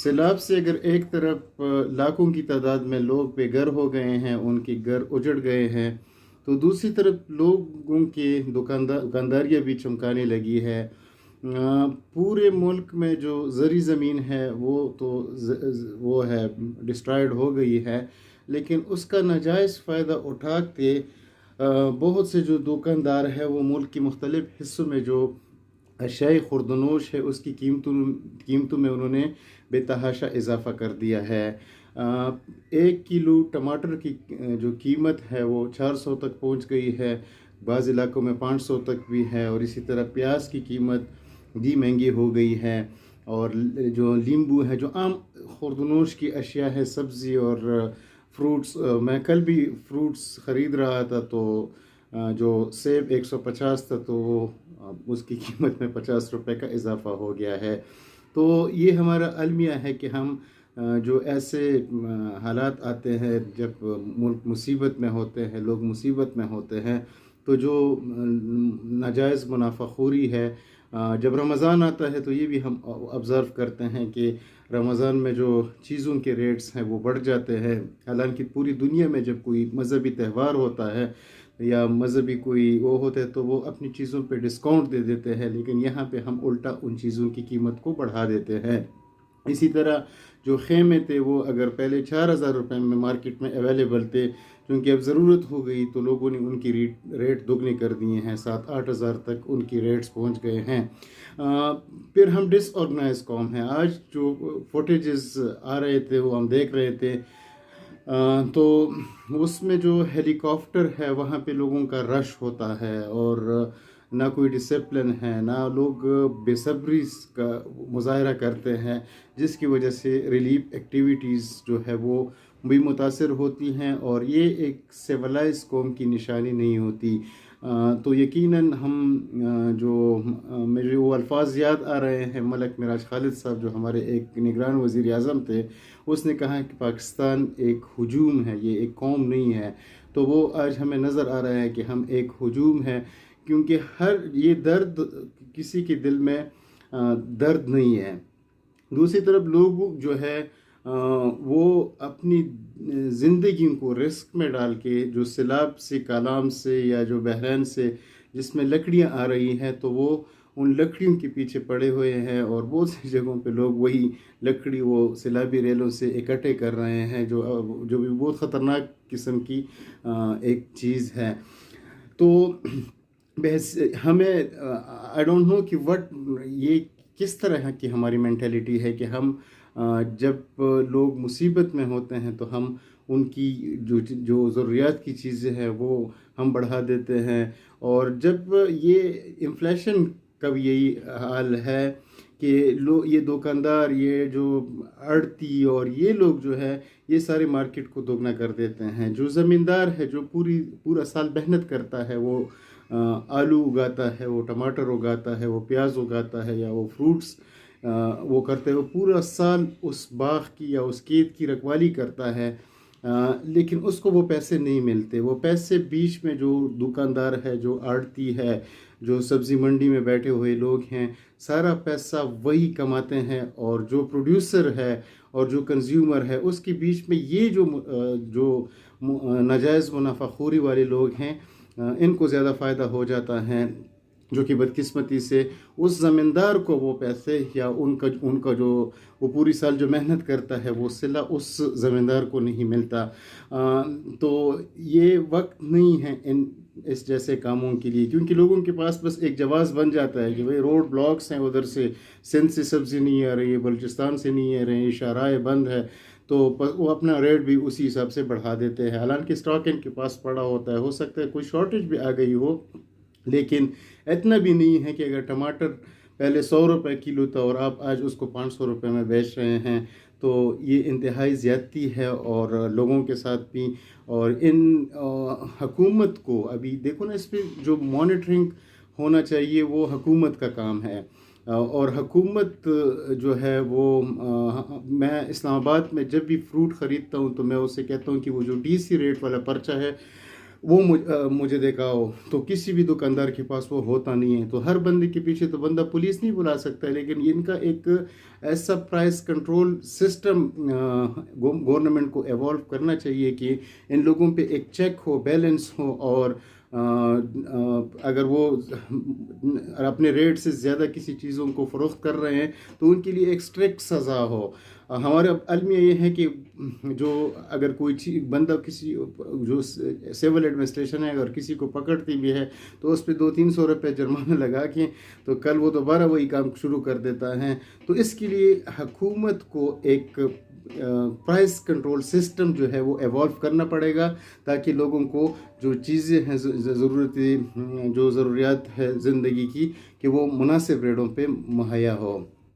سیلاب سے اگر ایک طرف لاکھوں کی تعداد میں لوگ بے گھر ہو گئے ہیں، ان کے گھر اجڑ گئے ہیں، تو دوسری طرف لوگوں کی دکانداریاں بھی چمکانے لگی ہے۔ پورے ملک میں جو زرعی زمین ہے وہ تو وہ ہے ڈسٹرائڈ ہو گئی ہے، لیکن اس کا ناجائز فائدہ اٹھا کے بہت سے جو دکاندار ہیں وہ ملک کے مختلف حصوں میں جو اشیاء خوردنوش ہے اس کی قیمتوں میں انہوں نے بے تحاشا اضافہ کر دیا ہے۔ 1 کلو ٹماٹر کی جو قیمت ہے وہ 400 تک پہنچ گئی ہے، بعض علاقوں میں 500 تک بھی ہے، اور اسی طرح پیاز کی قیمت بھی مہنگی ہو گئی ہے، اور جو لیمبو ہے، جو عام خوردنوش کی اشیاء ہے، سبزی اور فروٹس، میں کل بھی فروٹس خرید رہا تھا تو جو سیب 150 تھا تو وہ اس کی قیمت میں 50 روپے کا اضافہ ہو گیا ہے۔ تو یہ ہمارا المیہ ہے کہ ہم جو ایسے حالات آتے ہیں جب ملک مصیبت میں ہوتے ہیں، لوگ مصیبت میں ہوتے ہیں، تو جو ناجائز منافع خوری ہے، جب رمضان آتا ہے تو یہ بھی ہم آبزرو کرتے ہیں کہ رمضان میں جو چیزوں کے ریٹس ہیں وہ بڑھ جاتے ہیں، حالانکہ پوری دنیا میں جب کوئی مذہبی تہوار ہوتا ہے یا مذہبی کوئی وہ ہوتا ہے تو وہ اپنی چیزوں پہ ڈسکاؤنٹ دے دیتے ہیں، لیکن یہاں پہ ہم الٹا ان چیزوں کی قیمت کو بڑھا دیتے ہیں۔ اسی طرح جو خیمے تھے وہ اگر پہلے 4000 روپے میں مارکیٹ میں اویلیبل تھے، کیونکہ اب ضرورت ہو گئی تو لوگوں نے ان کی ریٹ دگنے کر دیے ہیں، 7-8 ہزار تک ان کی ریٹس پہنچ گئے ہیں۔ پھر ہم ڈس آرگنائز قوم ہیں، آج جو فوٹیجز آ رہے تھے وہ ہم دیکھ رہے تھے، تو اس میں جو ہیلی کاپٹر ہے وہاں پہ لوگوں کا رش ہوتا ہے، اور نہ کوئی ڈسپلن ہے، نہ لوگ بے صبری کا مظاہرہ کرتے ہیں، جس کی وجہ سے ریلیف ایکٹیویٹیز جو ہے وہ بھی متاثر ہوتی ہیں، اور یہ ایک سیولائز قوم کی نشانی نہیں ہوتی۔ تو یقیناً ہم جو میرے وہ الفاظ یاد آ رہے ہیں ملک معراج خالد صاحب جو ہمارے ایک نگران وزیر اعظم تھے، اس نے کہا کہ پاکستان ایک ہجوم ہے، یہ ایک قوم نہیں ہے۔ تو وہ آج ہمیں نظر آ رہا ہے کہ ہم ایک ہجوم ہے، کیونکہ یہ درد کسی کے دل میں درد نہیں ہے۔ دوسری طرف لوگ جو ہے وہ اپنی زندگی کو رسک میں ڈال کے، جو سیلاب سے، کالام سے یا جو بحران سے جس میں لکڑیاں آ رہی ہیں، تو وہ ان لکڑیوں کے پیچھے پڑے ہوئے ہیں، اور بہت سی جگہوں پہ لوگ وہی لکڑی وہ سیلابی ریلوں سے اکٹھے کر رہے ہیں، جو بھی بہت خطرناک قسم کی ایک چیز ہے۔ تو ہمیں آئی ڈونٹ نو کہ یہ کس طرح کی ہماری مینٹیلٹی ہے کہ ہم جب لوگ مصیبت میں ہوتے ہیں تو ہم ان کی جو ضروریات کی چیزیں ہیں وہ ہم بڑھا دیتے ہیں، اور جب یہ انفلیشن کا بھی یہی حال ہے کہ یہ دکاندار، یہ جو آڑتی اور یہ لوگ جو ہے یہ سارے مارکیٹ کو دوگنا کر دیتے ہیں۔ جو زمیندار ہے، جو پورا سال محنت کرتا ہے، وہ آلو اگاتا ہے، وہ ٹماٹر اگاتا ہے، وہ پیاز اگاتا ہے، یا وہ فروٹس وہ کرتے ہوئے پورا سال اس باغ کی یا اس کھیت کی رکھوالی کرتا ہے، لیکن اس کو وہ پیسے نہیں ملتے۔ وہ پیسے بیچ میں جو دکاندار ہے، جو آڑتی ہے، جو سبزی منڈی میں بیٹھے ہوئے لوگ ہیں، سارا پیسہ وہی کماتے ہیں، اور جو پروڈیوسر ہے اور جو کنزیومر ہے اس کے بیچ میں یہ جو ناجائز منافع خوری والے لوگ ہیں، ان کو زیادہ فائدہ ہو جاتا ہے، جو کہ بدقسمتی سے اس زمیندار کو وہ پیسے یا ان کا جو وہ پوری سال جو محنت کرتا ہے وہ صلہ اس زمیندار کو نہیں ملتا۔ تو یہ وقت نہیں ہے اس جیسے کاموں کے لیے، کیونکہ لوگوں کے پاس بس ایک جواز بن جاتا ہے کہ بھئی روڈ بلاکس ہیں، ادھر سے سندھ سے سبزی نہیں آ رہی ہے، بلوچستان سے نہیں آ رہی ہے، شاہراہیں بند ہے، تو وہ اپنا ریٹ بھی اسی حساب سے بڑھا دیتے ہیں، حالانکہ اسٹاک ان کے پاس پڑا ہوتا ہے۔ ہو سکتا ہے کوئی شارٹیج بھی آ گئی ہو، لیکن اتنا بھی نہیں ہے کہ اگر ٹماٹر پہلے 100 روپے کلو تھا اور آپ آج اس کو 500 روپے میں بیچ رہے ہیں، تو یہ انتہائی زیادتی ہے، اور لوگوں کے ساتھ بھی، اور ان حکومت کو ابھی دیکھو نا، اس پہ جو مانیٹرنگ ہونا چاہیے وہ حکومت کا کام ہے، اور حکومت جو ہے وہ میں اسلام آباد میں جب بھی فروٹ خریدتا ہوں تو میں اسے کہتا ہوں کہ وہ جو ڈی سی ریٹ والا پرچہ ہے وہ مجھے دکھاؤ، تو کسی بھی دکاندار کے پاس وہ ہوتا نہیں ہے. تو ہر بندے کے پیچھے تو بندہ پولیس نہیں بلا سکتا، لیکن ان کا ایک ایسا پرائس کنٹرول سسٹم گورنمنٹ کو ایوالو کرنا چاہیے کہ ان لوگوں پہ ایک چیک ہو، بیلنس ہو، اور اگر وہ اپنے ریٹ سے زیادہ کسی چیزوں کو فروخت کر رہے ہیں تو ان کے لیے ایک اسٹرکٹ سزا ہو. ہمارا المیہ یہ ہے کہ جو اگر کوئی چیز بندہ کسی جو سول ایڈمنسٹریشن ہے اگر کسی کو پکڑتی بھی ہے تو اس پہ 200-300 روپے جرمانہ لگا کے تو کل وہ دوبارہ وہی کام شروع کر دیتا ہے. تو اس کے لیے حکومت کو ایک پرائس کنٹرول سسٹم جو ہے وہ ایوالو کرنا پڑے گا، تاکہ لوگوں کو جو چیزیں ہیں جو ضروریات ہے زندگی کی کہ وہ مناسب ریٹوں پہ مہیا ہو.